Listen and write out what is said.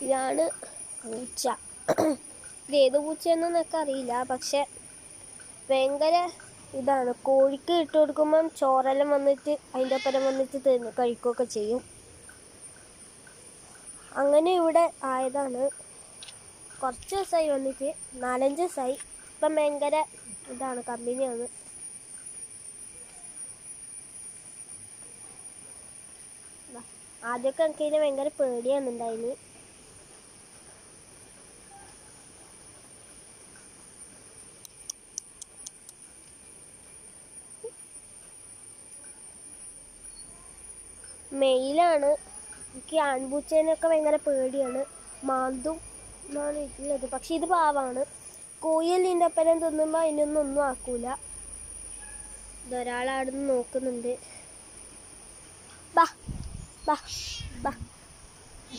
ഇതാണ് പൂച്ച. ഇത് ഏത് പൂച്ചയെന്നൊക്കെ അറിയില്ല, പക്ഷെ ഭയങ്കര ഇതാണ്. കോഴിക്ക് ഇട്ട് കൊടുക്കുമ്പം ചോറെല്ലാം വന്നിട്ട് അതിൻ്റെ ഒപ്പം വന്നിട്ട് കഴിക്കുകയൊക്കെ ചെയ്യും. അങ്ങനെ ഇവിടെ ആയതാണ്. കുറച്ച് ദിവസമായി വന്നിട്ട്, 4-5 ദിവസമായി. ഇപ്പം ഭയങ്കര ഇതാണ്, കമ്പനിയാണ്. ആദ്യമൊക്കെ എനിക്ക് ഇതിനെ ഭയങ്കര പേടിയാണെന്നുണ്ടായിന്. മെയിലാണ്. എനിക്ക് ആൺപൂച്ചേനൊക്കെ ഭയങ്കര പേടിയാണ്, മാന്തും എന്നാണ് ഉള്ളത്. പക്ഷെ ഇത് പാവാണ്. കോഴിയല്ലിൻ്റെ ഒപ്പം തിന്നുമ്പോൾ അതിനൊന്നും ആക്കൂല. ഇതൊരാളവിടുന്ന് നോക്കുന്നുണ്ട്. ബാ ബാ ബാ.